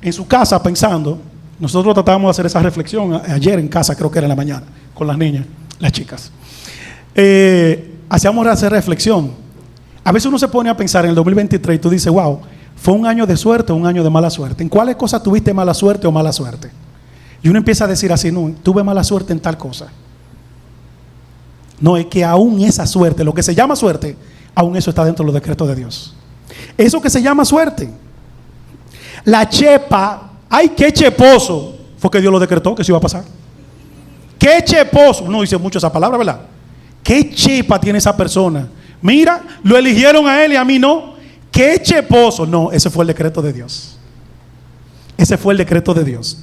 En su casa pensando, nosotros tratábamos de hacer esa reflexión ayer en casa, creo que era en la mañana, con las niñas, las chicas. Hacíamos esa reflexión. A veces uno se pone a pensar en el 2023 y tú dices, wow, ¿fue un año de suerte o un año de mala suerte? ¿En cuáles cosas tuviste mala suerte o mala suerte? Y uno empieza a decir así, no, tuve mala suerte en tal cosa. No, es que aún esa suerte, lo que se llama suerte, aún eso está dentro de los decretos de Dios. Eso que se llama suerte. La chepa, ay, qué cheposo, fue que Dios lo decretó que eso iba a pasar. Qué cheposo, no dice mucho esa palabra, ¿verdad? Qué chepa tiene esa persona. Mira, lo eligieron a él y a mí no. Qué cheposo. No, ese fue el decreto de Dios. Ese fue el decreto de Dios.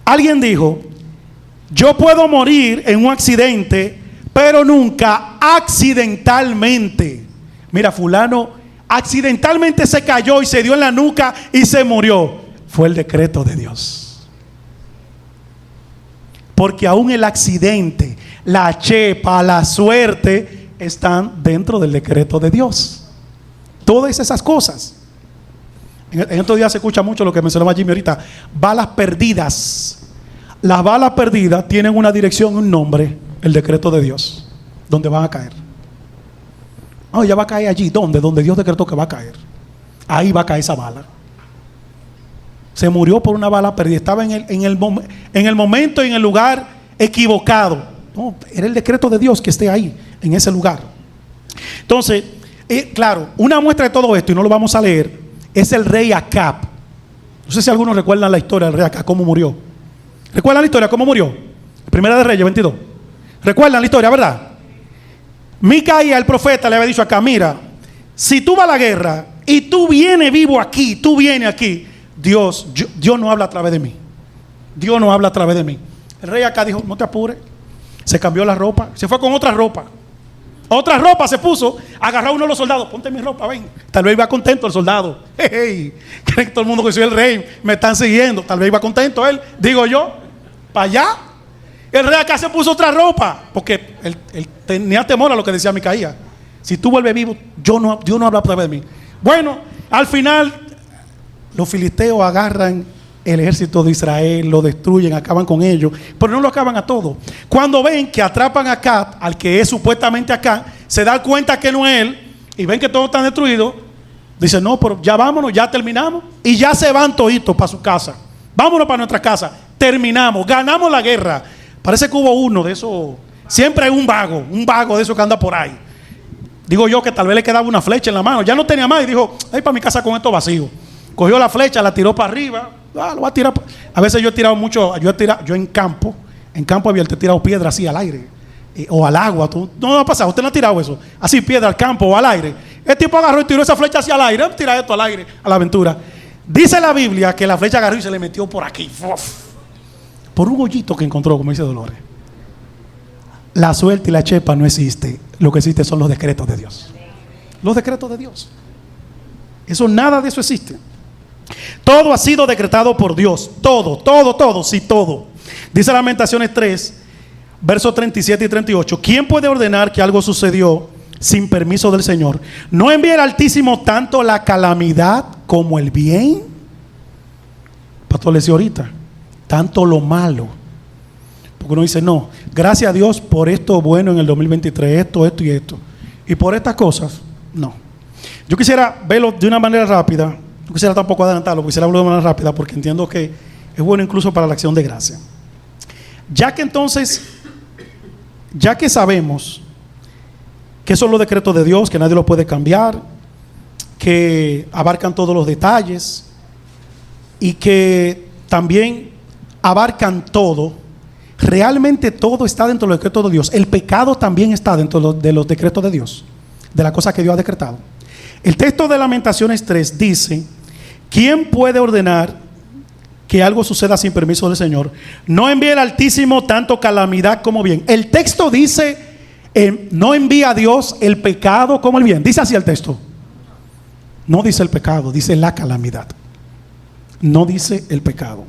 Alguien dijo, yo puedo morir en un accidente, pero nunca accidentalmente. Mira, fulano accidentalmente se cayó y se dio en la nuca y se murió. Fue el decreto de Dios. Porque aún el accidente, la chepa, la suerte están dentro del decreto de Dios. Todas esas cosas. En estos días se escucha mucho lo que mencionaba Jimmy ahorita, balas perdidas. Las balas perdidas tienen una dirección, un nombre, el decreto de Dios, donde van a caer. No, ya va a caer allí. ¿Dónde? Donde Dios decretó que va a caer. Ahí va a caer esa bala. Se murió por una bala perdida. Estaba en el momento y en el lugar equivocado. No, era el decreto de Dios que esté ahí, en ese lugar. Entonces, claro, una muestra de todo esto, y no lo vamos a leer, es el rey Acab. No sé si algunos recuerdan la historia del rey Acab, cómo murió. ¿Recuerdan la historia cómo murió? Primera de Reyes 22. ¿Recuerdan la historia, verdad? Micaía, el profeta, le había dicho acá, mira, si tú vas a la guerra y tú vienes vivo aquí, tú vienes aquí, Dios no habla a través de mí. Dios no habla a través de mí. El rey acá dijo, no te apures. Se cambió la ropa, se fue con otra ropa. Otra ropa se puso, agarró a uno de los soldados, ponte mi ropa, ven. Tal vez iba contento el soldado. Hey, creen que todo el mundo que soy el rey, me están siguiendo. Tal vez iba contento él, digo yo, para allá. El rey acá se puso otra ropa, porque él tenía temor a lo que decía Micaía. Si tú vuelves vivo, Dios no habla a través de mí. Bueno, al final, los filisteos agarran el ejército de Israel, lo destruyen, acaban con ellos, pero no lo acaban a todo. Cuando ven que atrapan a Acab, al que es supuestamente acá, se dan cuenta que no es él, y ven que todo está destruido, dicen, no, pero ya vámonos, ya terminamos, y ya se van toditos para su casa. Vámonos para nuestra casa, terminamos, ganamos la guerra. Parece que hubo uno de esos, siempre hay un vago de esos que anda por ahí. Digo yo que tal vez le quedaba una flecha en la mano, ya no tenía más y dijo, ay, para mi casa con esto vacío. Cogió la flecha, la tiró para arriba, lo va a tirar. A veces yo he tirado mucho, yo en campo abierto he tirado piedras así al aire, o al agua. No ha pasado, usted no ha tirado eso, así piedra al campo o al aire. El tipo agarró y tiró esa flecha hacia el aire, tira esto al aire, a la aventura. Dice la Biblia que la flecha agarró y se le metió por aquí. Por un hoyito que encontró, como dice Dolores. La suerte y la chepa no existe. Lo que existe son los decretos de Dios. Los decretos de Dios. Eso, nada de eso existe. Todo ha sido decretado por Dios. Todo, sí, todo. Dice Lamentaciones 3, versos 37 y 38. ¿Quién puede ordenar que algo sucedió sin permiso del Señor? ¿No envía el Altísimo tanto la calamidad como el bien? Pastor le decía ahorita, tanto lo malo. Porque uno dice, no, gracias a Dios por esto bueno en el 2023, esto y esto. Y por estas cosas, no. Yo quisiera verlo de una manera rápida. No quisiera tampoco adelantarlo, quisiera verlo de manera rápida porque entiendo que es bueno incluso para la acción de gracia. Ya que sabemos que son los decretos de Dios, que nadie los puede cambiar, que abarcan todos los detalles y que también abarcan todo, realmente todo está dentro de los decretos de Dios. El pecado también está dentro de los decretos de Dios, de las cosas que Dios ha decretado. El texto de Lamentaciones 3 dice: ¿quién puede ordenar que algo suceda sin permiso del Señor? No envía el Altísimo tanto calamidad como bien. El texto dice, no envía a Dios el pecado como el bien. Dice así el texto. No dice el pecado, dice la calamidad. No dice el pecado.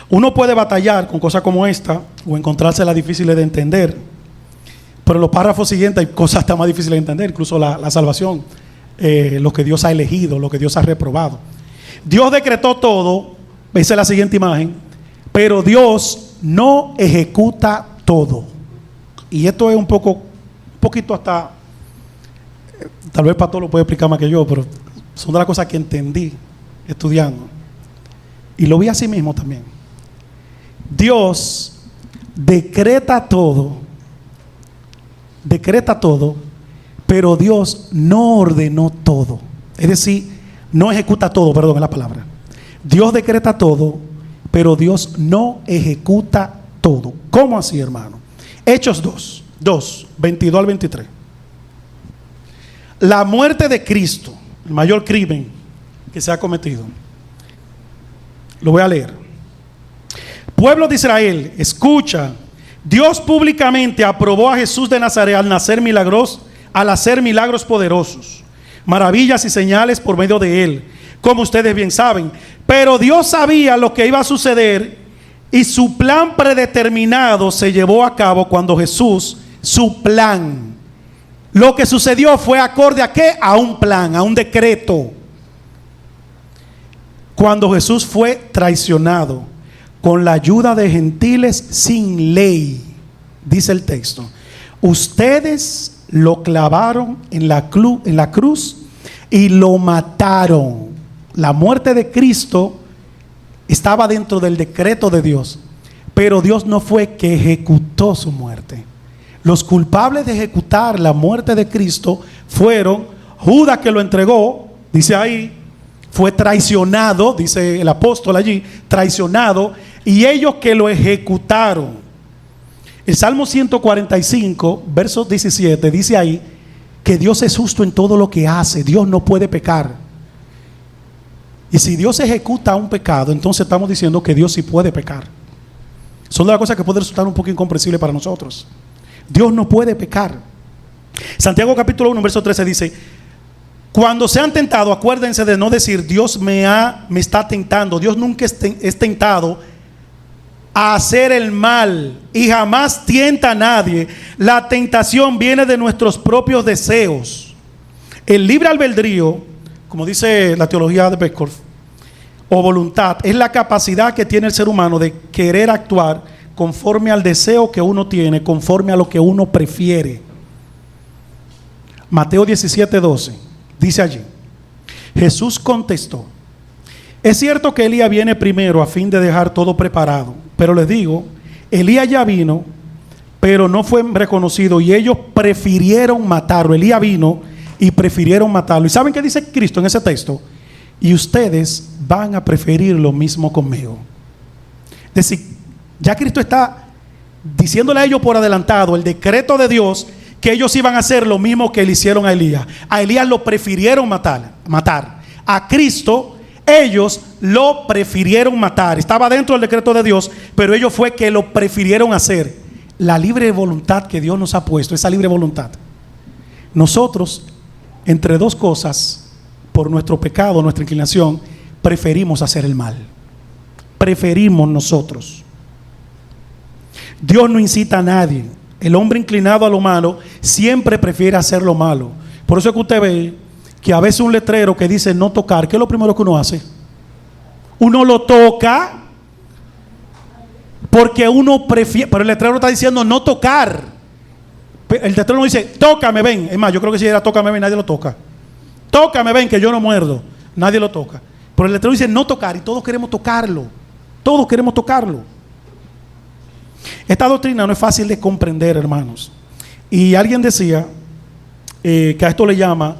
Uno puede batallar con cosas como esta o encontrárselas difíciles de entender, pero en los párrafos siguientes hay cosas hasta más difíciles de entender, incluso la salvación, lo que Dios ha elegido, lo que Dios ha reprobado. Dios decretó todo, esa es la siguiente imagen, pero Dios no ejecuta todo. Y esto es un poquito hasta, tal vez Pastor lo puede explicar más que yo, pero son de las cosas que entendí estudiando. Y lo vi así mismo también. Dios decreta todo, pero Dios no ordenó todo. Es decir, no ejecuta todo, perdón, es la palabra. Dios decreta todo, pero Dios no ejecuta todo. ¿Cómo así, hermano? Hechos 2, 22 al 23. La muerte de Cristo, el mayor crimen que se ha cometido. Lo voy a leer. Pueblo de Israel, escucha. Dios públicamente aprobó a Jesús de Nazaret al hacer milagros poderosos, maravillas y señales por medio de él, como ustedes bien saben. Pero Dios sabía lo que iba a suceder y su plan predeterminado se llevó a cabo cuando Jesús, su plan, lo que sucedió fue acorde a ¿qué? A un plan, a un decreto. Cuando Jesús fue traicionado con la ayuda de gentiles sin ley, dice el texto, ustedes lo clavaron en la cruz y lo mataron. La muerte de Cristo estaba dentro del decreto de Dios, pero Dios no fue que ejecutó su muerte. Los culpables de ejecutar la muerte de Cristo fueron Judas, que lo entregó, dice ahí, fue traicionado, dice el apóstol allí, traicionado, y ellos que lo ejecutaron. El Salmo 145, verso 17, dice ahí que Dios es justo en todo lo que hace. Dios no puede pecar. Y si Dios ejecuta un pecado, entonces estamos diciendo que Dios sí puede pecar. Son de las cosas que pueden resultar un poco incomprensibles para nosotros. Dios no puede pecar. Santiago capítulo 1, verso 13 dice: cuando sean tentados, acuérdense de no decir Dios me está tentando. Dios nunca es tentado a hacer el mal y jamás tienta a nadie. La tentación viene de nuestros propios deseos. El libre albedrío, como dice la teología de Beckhoff, o voluntad, es la capacidad que tiene el ser humano de querer actuar conforme al deseo que uno tiene, conforme a lo que uno prefiere. Mateo 17:12 dice allí: Jesús contestó: es cierto que Elías viene primero a fin de dejar todo preparado, pero les digo, Elías ya vino, pero no fue reconocido y ellos prefirieron matarlo. Elías vino y prefirieron matarlo. ¿Y saben qué dice Cristo en ese texto? Y ustedes van a preferir lo mismo conmigo. Es decir, ya Cristo está diciéndole a ellos por adelantado el decreto de Dios, que ellos iban a hacer lo mismo que le hicieron a Elías. A Elías lo prefirieron matar. A Cristo ellos lo prefirieron matar. Estaba dentro del decreto de Dios, pero ellos fue que lo prefirieron hacer. La libre voluntad que Dios nos ha puesto, esa libre voluntad. Nosotros, entre dos cosas, por nuestro pecado, nuestra inclinación, preferimos hacer el mal. Preferimos nosotros. Dios no incita a nadie. El hombre inclinado a lo malo siempre prefiere hacer lo malo. Por eso es que usted ve que a veces un letrero que dice no tocar, ¿qué es lo primero que uno hace? Uno lo toca porque uno prefiere, pero el letrero está diciendo no tocar. El letrero no dice tócame, ven. Es más, yo creo que si era tócame, ven, nadie lo toca. Tócame, ven, que yo no muerdo. Nadie lo toca. Pero el letrero dice no tocar y todos queremos tocarlo. Todos queremos tocarlo. Esta doctrina no es fácil de comprender, hermanos. Y alguien decía que a esto le llama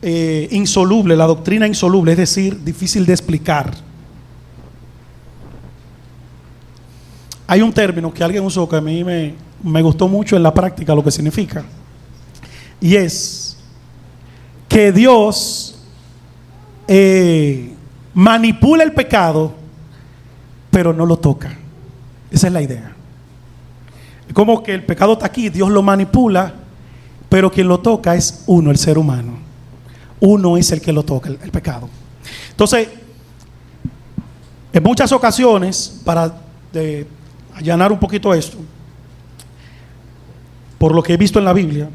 insoluble, la doctrina insoluble, es decir, difícil de explicar. Hay un término que alguien usó que a mí me gustó mucho en la práctica lo que significa. Y es que Dios manipula el pecado, pero no lo toca. Esa es la idea. Es como que el pecado está aquí, Dios lo manipula, pero quien lo toca es uno, el ser humano. Uno es el que lo toca, el pecado. Entonces, en muchas ocasiones, para allanar un poquito esto, por lo que he visto en la Biblia,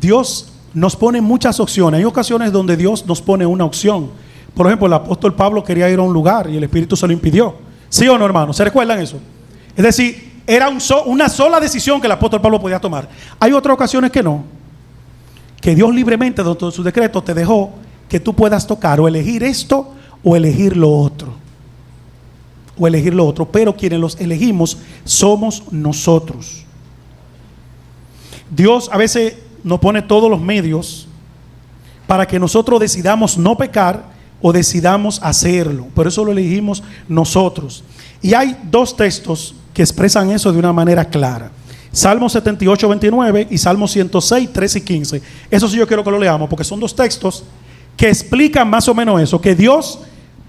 Dios nos pone muchas opciones. Hay ocasiones donde Dios nos pone una opción. Por ejemplo, el apóstol Pablo quería ir a un lugar y el Espíritu se lo impidió. ¿Sí o no, hermano? ¿Se recuerdan eso? Es decir, era una sola decisión que el apóstol Pablo podía tomar. Hay otras ocasiones que no. Que Dios libremente, dentro de su decreto, te dejó que tú puedas tocar o elegir esto o elegir lo otro. O elegir lo otro. Pero quienes los elegimos somos nosotros. Dios a veces nos pone todos los medios para que nosotros decidamos no pecar o decidamos hacerlo. Por eso lo elegimos nosotros. Y hay dos textos que expresan eso de una manera clara. Salmo 78, 29 y Salmo 106, 13 y 15. Eso sí yo quiero que lo leamos porque son dos textos que explican más o menos eso. Que Dios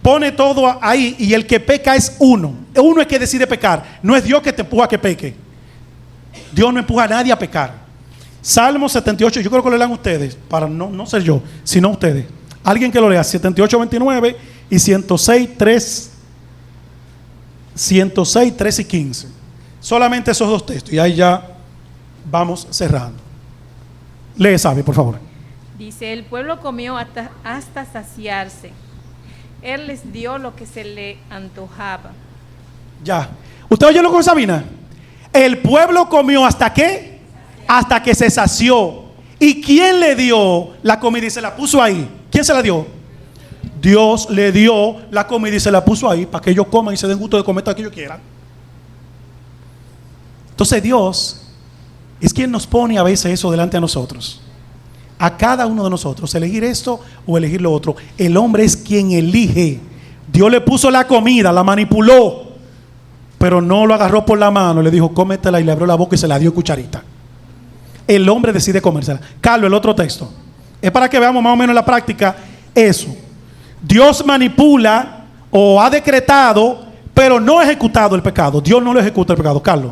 pone todo ahí y el que peca es uno. Uno es que decide pecar. No es Dios que te empuja a que peque. Dios no empuja a nadie a pecar. Salmo 78, yo creo que lo lean ustedes, para no ser yo, sino ustedes. Alguien que lo lea, 78, 29 y 106, 13 y 15. Solamente esos dos textos y ahí ya vamos cerrando. Lee, Sabe, por favor. Dice, el pueblo comió hasta saciarse. Él les dio lo que se le antojaba. Ya. ¿Usted oye lo con Sabina? El pueblo comió hasta qué? Hasta que se sació. ¿Y quién le dio la comida y se la puso ahí? ¿Quién se la dio? Dios le dio la comida y se la puso ahí para que ellos coman y se den gusto de comer todo lo que ellos quieran. Entonces Dios es quien nos pone a veces eso delante de nosotros. A cada uno de nosotros, elegir esto o elegir lo otro. El hombre es quien elige. Dios le puso la comida, la manipuló, pero no lo agarró por la mano, le dijo cómetela y le abrió la boca y se la dio cucharita. El hombre decide comérsela. Carlos, el otro texto es para que veamos más o menos en la práctica eso. Dios manipula o ha decretado, pero no ha ejecutado el pecado. Dios no lo ejecuta el pecado. Carlos.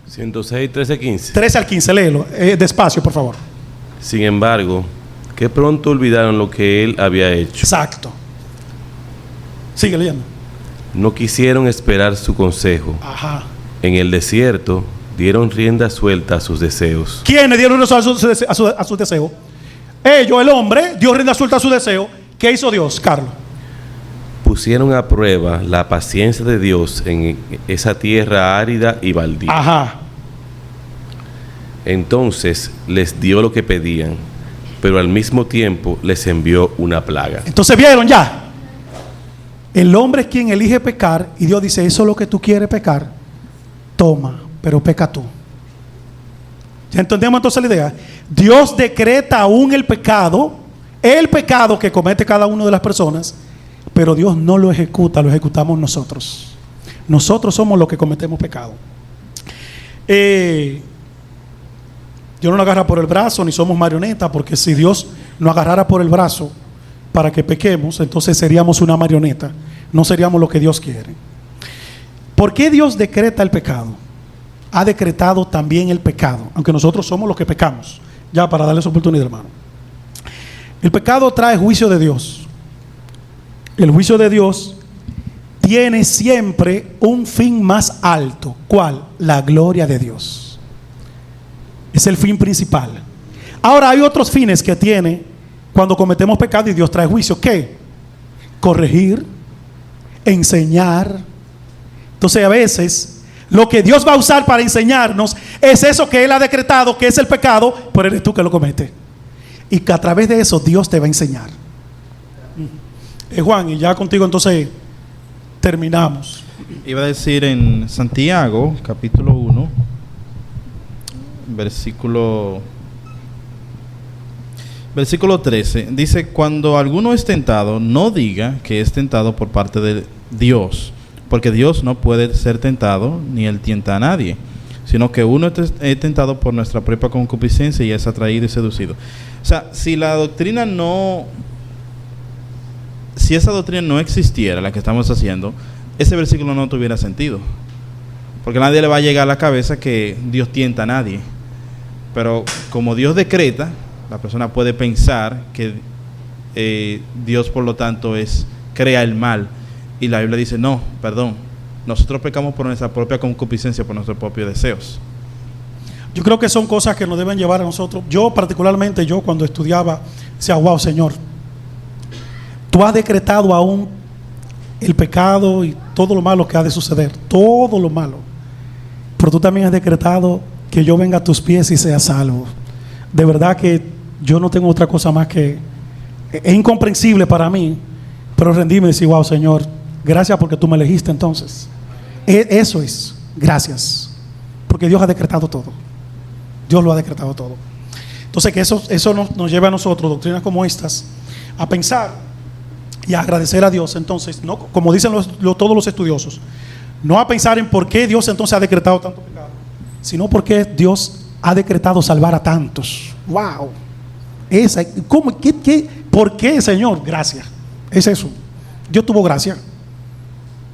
106, 13, 15. 13 al 15, léelo. Despacio, por favor. Sin embargo, que pronto olvidaron lo que él había hecho. Exacto. Sigue leyendo. No quisieron esperar su consejo. Ajá. En el desierto dieron rienda suelta a sus deseos. ¿Quiénes dieron rienda suelta a sus deseos? Ellos, el hombre, dio rienda suelta a sus deseos. ¿Qué hizo Dios, Carlos? Pusieron a prueba la paciencia de Dios en esa tierra árida y baldía. Ajá. Entonces les dio lo que pedían, pero al mismo tiempo les envió una plaga. Entonces vieron ya. El hombre es quien elige pecar y Dios dice, eso es lo que tú quieres pecar. Toma, pero peca tú. ¿Ya entendemos entonces la idea? Dios decreta aún el pecado que comete cada una de las personas, pero Dios no lo ejecuta, lo ejecutamos nosotros. Nosotros somos los que cometemos pecado. Dios no nos agarra por el brazo, ni somos marionetas, porque si Dios nos agarrara por el brazo para que pequemos, entonces seríamos una marioneta, no seríamos lo que Dios quiere. ¿Por qué Dios decreta el pecado? Ha decretado también el pecado, aunque nosotros somos los que pecamos. Ya para darles oportunidad, hermano. El pecado trae juicio de Dios. El juicio de Dios tiene siempre un fin más alto. ¿Cuál? La gloria de Dios. Es el fin principal. Ahora hay otros fines que tiene cuando cometemos pecado y Dios trae juicio. ¿Qué? Corregir, enseñar. Entonces a veces lo que Dios va a usar para enseñarnos es eso que Él ha decretado que es el pecado, pero eres tú que lo cometes. Y que a través de eso Dios te va a enseñar. Juan, y ya contigo entonces terminamos. Iba a decir en Santiago, capítulo 1, versículo 13, dice: cuando alguno es tentado, no diga que es tentado por parte de Dios, porque Dios no puede ser tentado, ni Él tienta a nadie, sino que uno es tentado por nuestra propia concupiscencia y es atraído y seducido. O sea, si esa doctrina no existiera, la que estamos haciendo, ese versículo no tuviera sentido, porque a nadie le va a llegar a la cabeza que Dios tienta a nadie. Pero como Dios decreta, la persona puede pensar que Dios, por lo tanto, crea el mal, y la Biblia dice: no, perdón, nosotros pecamos por nuestra propia concupiscencia, por nuestros propios deseos. Yo creo que son cosas que nos deben llevar a nosotros. Yo particularmente, cuando estudiaba, decía: wow, Señor, tú has decretado aún el pecado y todo lo malo que ha de suceder, todo lo malo, pero tú también has decretado que yo venga a tus pies y sea salvo. De verdad que yo no tengo otra cosa más que... Es incomprensible para mí, pero rendirme y decir: wow, Señor, gracias porque tú me elegiste. Entonces eso es, gracias, porque Dios ha decretado todo. Dios lo ha decretado todo. Entonces que eso nos lleva a nosotros, doctrinas como estas, a pensar y a agradecer a Dios. Entonces, no, como dicen todos los estudiosos, no a pensar en por qué Dios entonces ha decretado tanto pecado, sino porque Dios ha decretado salvar a tantos. ¡Wow! ¿Cómo? ¿Por qué, Señor? Gracias. Es eso. Dios tuvo gracia.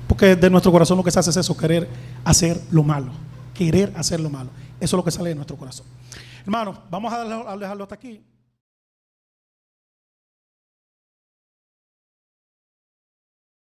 Porque de nuestro corazón lo que se hace es eso: querer hacer lo malo. Querer hacer lo malo. Eso es lo que sale de nuestro corazón. Hermanos, vamos a dejarlo hasta aquí.